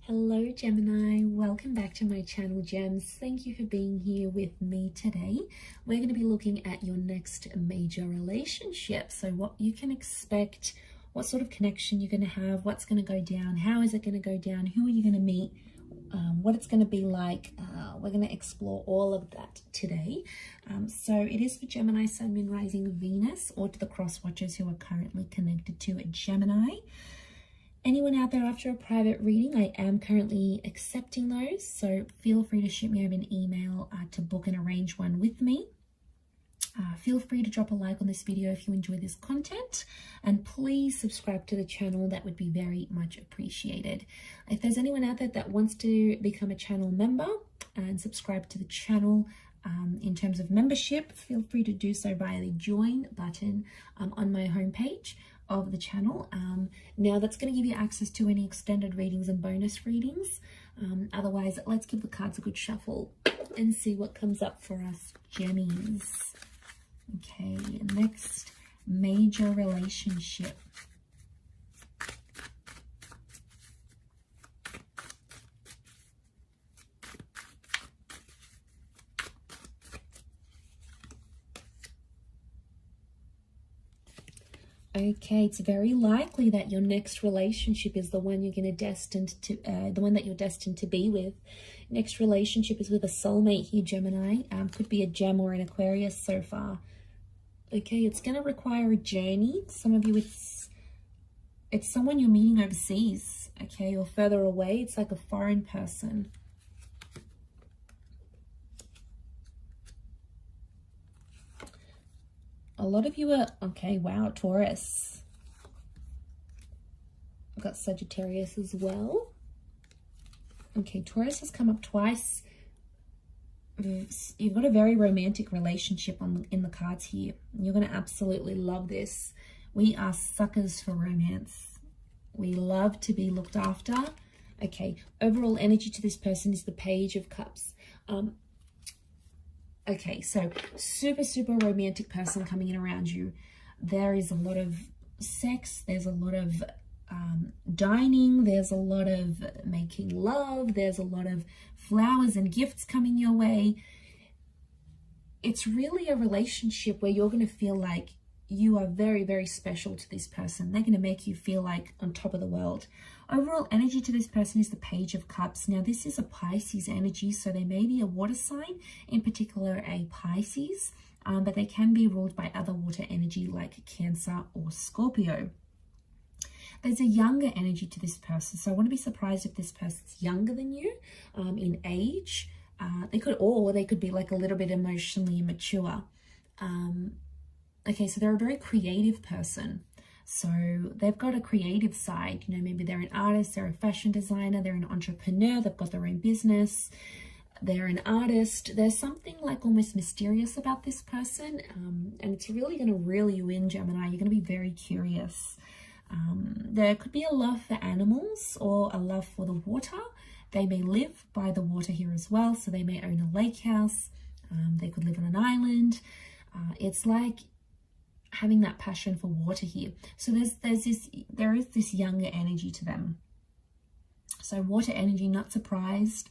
Hello Gemini, welcome back to my channel Gems. Thank you for being here with me today. We're going to be looking at your next major relationship. So what you can expect, what sort of connection you're going to have, what's going to go down, how is it going to go down, who are you going to meet, what it's going to be like. We're going to explore all of that today. So it is for Gemini, Sun, Moon, Rising, Venus, or to the cross watchers who are currently connected to a Gemini. Anyone out there after a private reading, I am currently accepting those, so feel free to shoot me over an email to book and arrange one with me. Feel free to drop a like on this video if you enjoy this content, and please subscribe to the channel. That would be very much appreciated. If there's anyone out there that wants to become a channel member and subscribe to the channel, in terms of membership, feel free to do so via the join button on my homepage of the channel. Now that's going to give you access to any extended readings and bonus readings. Otherwise, let's give the cards a good shuffle and see what comes up for us Gemmies. Okay, next major relationship. Okay, it's very likely that your next relationship is the one you're destined to be with. Next relationship is with a soulmate here, Gemini. Could be a Gem or an Aquarius so far. Okay, it's going to require a journey. Some of you, it's someone you're meeting overseas, okay, or further away. It's like a foreign person. A lot of you are, okay, wow, Taurus. I've got Sagittarius as well. Okay, Taurus has come up twice. You've got a very romantic relationship in the cards here. You're going to absolutely love this. We are suckers for romance. We love to be looked after. Okay, overall energy to this person is the Page of Cups. Okay, so super romantic person coming in around you. There is a lot of sex. There's a lot of dining. There's a lot of making love. There's a lot of flowers and gifts coming your way. It's really a relationship where you're going to feel like you are very special to this person. They're going to make you feel like on top of the world. Overall energy to this person is the Page of Cups. Now, this is a Pisces energy, so they may be a water sign, in particular a Pisces, but they can be ruled by other water energy like Cancer or Scorpio. There's a younger energy to this person, so I want to be surprised if this person's younger than you in age. They could be like a little bit emotionally immature. Okay, so they're a very creative person. So they've got a creative side, you know, maybe they're an artist, they're a fashion designer, they're an entrepreneur, they've got their own business, they're an artist. There's something like almost mysterious about this person, and it's really going to reel you in, Gemini. You're going to be very curious. There could be a love for animals or a love for the water. They may live by the water here as well, so they may own a lake house. They could live on an island. It's like having that passion for water here. So there is this younger energy to them. So water energy, not surprised,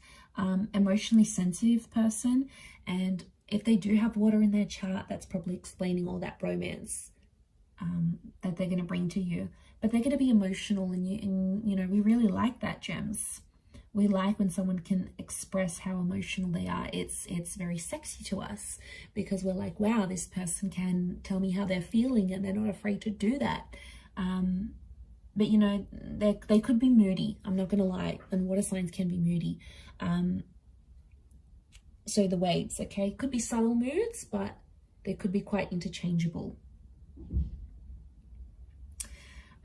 emotionally sensitive person. And if they do have water in their chart, that's probably explaining all that romance that they're going to bring to you. But they're going to be emotional, and you know, we really like that, Gems. We like when someone can express how emotional they are. It's very sexy to us because we're like, wow, this person can tell me how they're feeling and they're not afraid to do that. But, you know, they could be moody. I'm not going to lie. And water signs can be moody. So the waves, okay, could be subtle moods, but they could be quite interchangeable.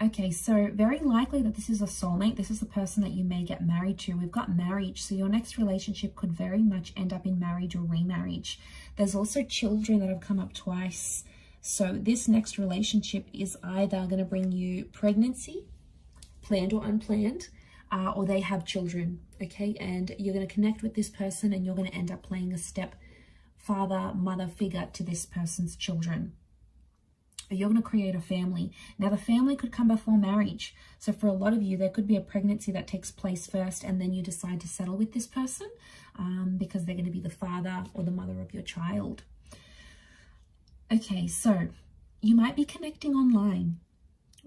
Okay, so very likely that this is a soulmate. This is the person that you may get married to. We've got marriage, so your next relationship could very much end up in marriage or remarriage. There's also children that have come up twice. So this next relationship is either going to bring you pregnancy, planned or unplanned, or they have children, okay? And you're going to connect with this person and you're going to end up playing a step father, mother figure to this person's children. You're going to create a family. Now, the family could come before marriage. So for a lot of you, there could be a pregnancy that takes place first, and then you decide to settle with this person because they're going to be the father or the mother of your child. Okay, so you might be connecting online.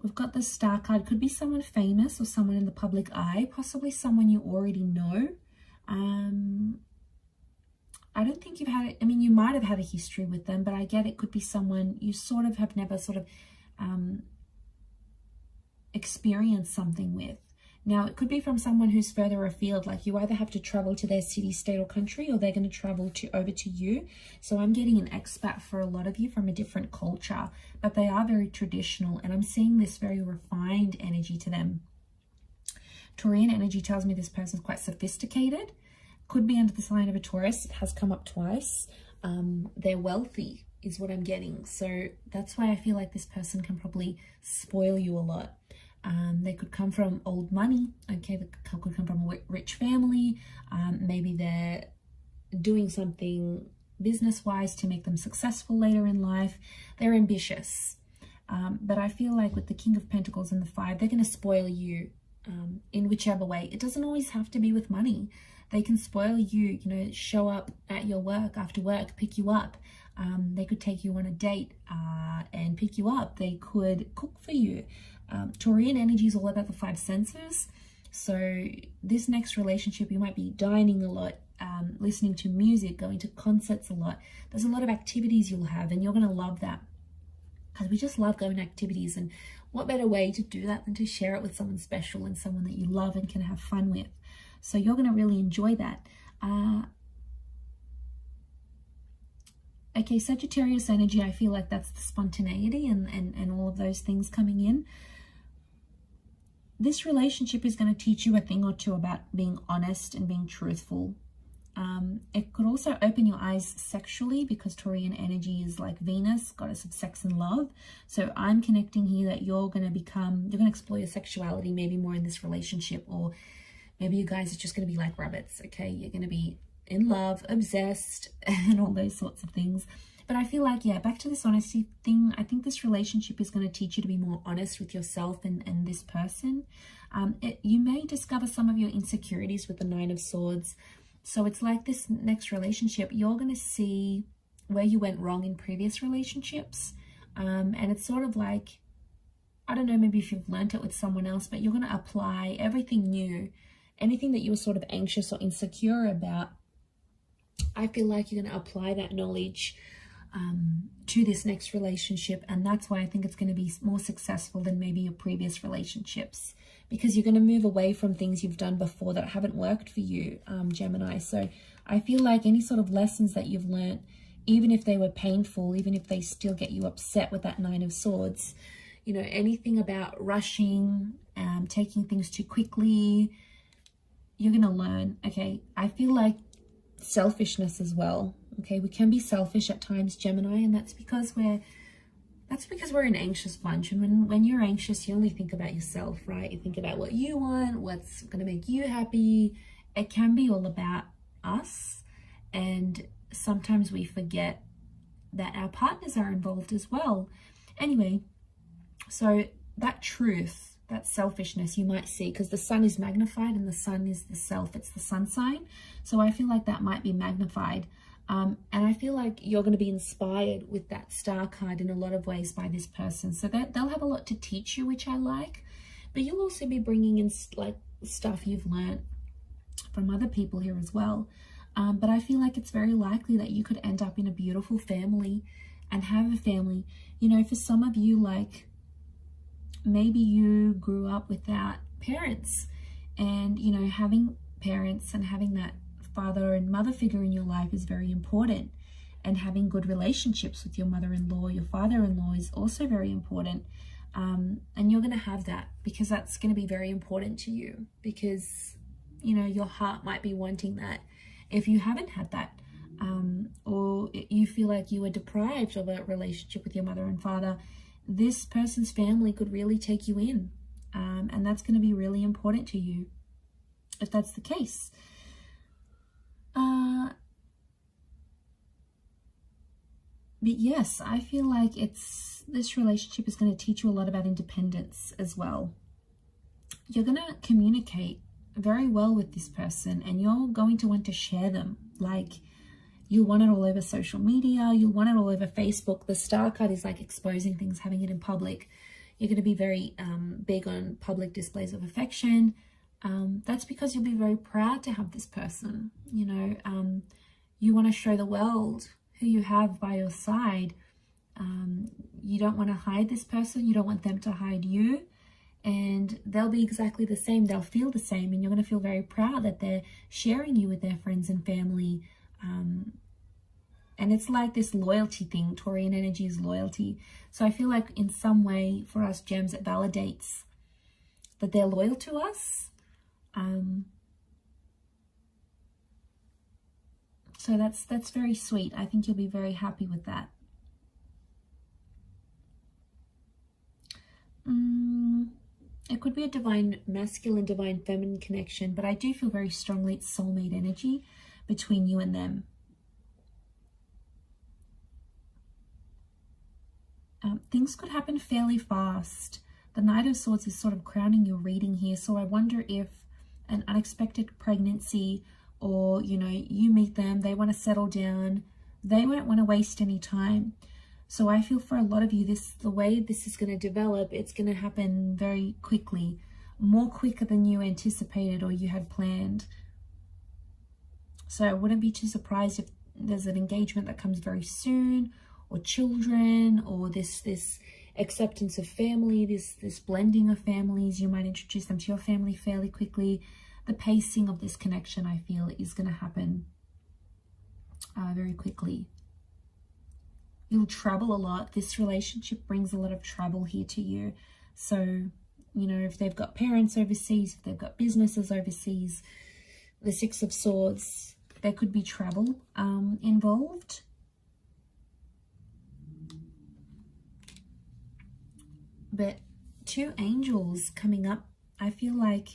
We've got the Star card. Could be someone famous or someone in the public eye, possibly someone you already know. I don't think you've had it. I mean, you might have had a history with them, but I get it could be someone you sort of have never sort of experienced something with. Now, it could be from someone who's further afield, like you either have to travel to their city, state, or country, or they're going to travel over to you. So I'm getting an expat for a lot of you from a different culture, but they are very traditional, and I'm seeing this very refined energy to them. Taurian energy tells me this person's quite sophisticated. Could be under the sign of a Taurus. It has come up twice. They're wealthy is what I'm getting. So that's why I feel like this person can probably spoil you a lot. They could come from old money. Okay, they could come from a rich family. Maybe they're doing something business-wise to make them successful later in life. They're ambitious. But I feel like with the King of Pentacles and the Five, they're going to spoil you in whichever way. It doesn't always have to be with money. They can spoil you, you know, show up at your work after work, pick you up. They could take you on a date and pick you up. They could cook for you. Taurian energy is all about the five senses. So this next relationship, you might be dining a lot, listening to music, going to concerts a lot. There's a lot of activities you'll have, and you're going to love that. Because we just love going to activities, and what better way to do that than to share it with someone special and someone that you love and can have fun with. So you're going to really enjoy that. Okay, Sagittarius energy, I feel like that's the spontaneity and all of those things coming in. This relationship is going to teach you a thing or two about being honest and being truthful. It could also open your eyes sexually, because Taurian energy is like Venus, goddess of sex and love. So I'm connecting here that you're going to explore your sexuality maybe more in this relationship, or maybe you guys are just going to be like rabbits, okay? You're going to be in love, obsessed, and all those sorts of things. But I feel like, yeah, back to this honesty thing, I think this relationship is going to teach you to be more honest with yourself and this person. You may discover some of your insecurities with the Nine of Swords. So it's like this next relationship, you're going to see where you went wrong in previous relationships. And it's sort of like, I don't know, maybe if you've learned it with someone else, but you're going to apply everything new. Anything that you were sort of anxious or insecure about, I feel like you're going to apply that knowledge to this next relationship. And that's why I think it's going to be more successful than maybe your previous relationships, because you're going to move away from things you've done before that haven't worked for you, Gemini. So I feel like any sort of lessons that you've learned, even if they were painful, even if they still get you upset with that Nine of Swords, you know, anything about rushing, taking things too quickly, you're going to learn. Okay, I feel like selfishness as well. Okay, we can be selfish at times, Gemini, and that's because we're an anxious bunch. And when you're anxious, you only think about yourself, right? You think about what you want, what's going to make you happy. It can be all about us, and sometimes we forget that our partners are involved as well. Anyway, so that truth, that selfishness you might see, because the sun is magnified and the sun is the self, it's the sun sign. So I feel like that might be magnified. And I feel like you're going to be inspired with that Star card in a lot of ways by this person. So that they'll have a lot to teach you, which I like. But you'll also be bringing in like stuff you've learned from other people here as well. But I feel like it's very likely that you could end up in a beautiful family and have a family. You know, for some of you, like maybe you grew up without parents, and, you know, having parents and having that father and mother figure in your life is very important, and having good relationships with your mother-in-law, your father-in-law is also very important. And you're going to have that, because that's going to be very important to you, because, you know, your heart might be wanting that if you haven't had that, or you feel like you were deprived of a relationship with your mother and father. This person's family could really take you in, and that's going to be really important to you if that's the case. But yes, I feel like this relationship is going to teach you a lot about independence as well. You're going to communicate very well with this person, and you're going to want to share them. Like, you'll want it all over social media, you'll want it all over Facebook. The Star card is like exposing things, having it in public. You're going to be very big on public displays of affection. That's because you'll be very proud to have this person. You know, you want to show the world who you have by your side. You don't want to hide this person. You don't want them to hide you. And they'll be exactly the same. They'll feel the same. And you're going to feel very proud that they're sharing you with their friends and family. And it's like this loyalty thing. Taurian energy is loyalty. So I feel like in some way for us gems, it validates that they're loyal to us. So that's very sweet. I think you'll be very happy with that. It could be a divine masculine, divine feminine connection, but I do feel very strongly it's soulmate energy between you and them. Things could happen fairly fast. The Knight of Swords is sort of crowning your reading here, so I wonder if an unexpected pregnancy, or, you know, you meet them, they want to settle down, they won't want to waste any time. So I feel for a lot of you, the way this is going to develop, it's going to happen very quickly, more quicker than you anticipated or you had planned. So I wouldn't be too surprised if there's an engagement that comes very soon, or children, or this acceptance of family, this blending of families. You might introduce them to your family fairly quickly. The pacing of this connection, I feel, is going to happen very quickly. You'll travel a lot. This relationship brings a lot of travel here to you. So, you know, if they've got parents overseas, if they've got businesses overseas, the Six of Swords, there could be travel involved. But two angels coming up, I feel like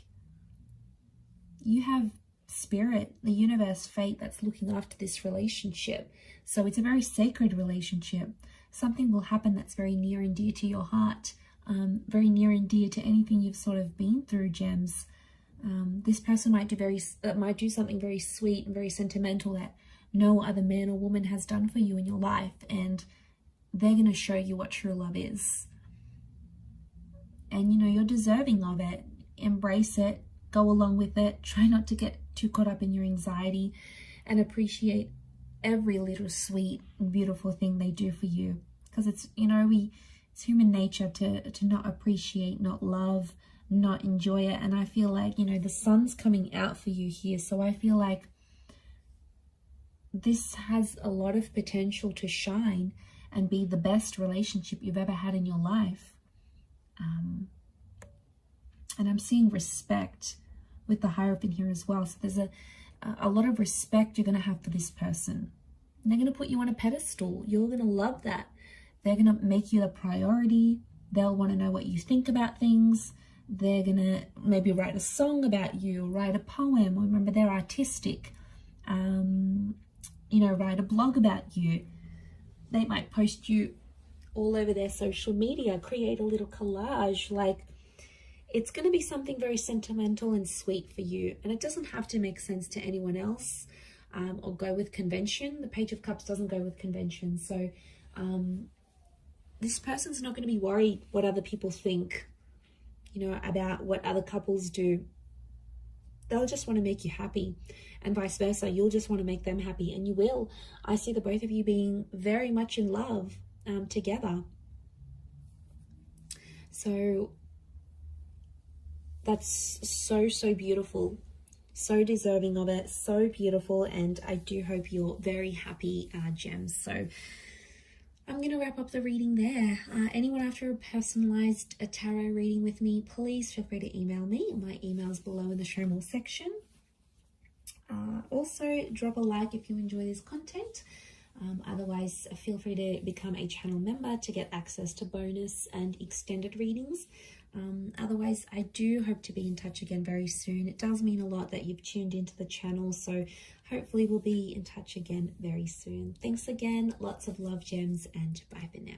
you have spirit, the universe, fate that's looking after this relationship. So it's a very sacred relationship. Something will happen that's very near and dear to your heart, very near and dear to anything you've sort of been through, gems. This person might do something very sweet and very sentimental that no other man or woman has done for you in your life, and they're going to show you what true love is. And, you know, you're deserving of it. Embrace it. Go along with it. Try not to get too caught up in your anxiety, and appreciate every little sweet and beautiful thing they do for you. Because it's, you know, it's human nature to not appreciate, not love, not enjoy it. And I feel like, you know, the sun's coming out for you here. So I feel like this has a lot of potential to shine and be the best relationship you've ever had in your life. And I'm seeing respect with the Hierophant here as well. So there's a lot of respect you're going to have for this person. And they're going to put you on a pedestal. You're going to love that. They're going to make you the priority. They'll want to know what you think about things. They're going to maybe write a song about you, write a poem. Remember, they're artistic. You know, write a blog about you. They might post you all over their social media, create a little collage. Like, it's going to be something very sentimental and sweet for you. And it doesn't have to make sense to anyone else or go with convention. The Page of Cups doesn't go with convention. So this person's not going to be worried what other people think, you know, about what other couples do. They'll just want to make you happy, and vice versa. You'll just want to make them happy, and you will. I see the both of you being very much in love together. So that's so beautiful, so deserving of it, so beautiful. And I do hope you're very happy, gems. So I'm going to wrap up the reading there. Anyone after a personalized tarot reading with me, please feel free to email me. My email's below in the show more section. Also, drop a like if you enjoy this content. Otherwise, feel free to become a channel member to get access to bonus and extended readings. Otherwise, I do hope to be in touch again very soon. It does mean a lot that you've tuned into the channel, so hopefully we'll be in touch again very soon. Thanks again, lots of love, gems, and bye for now.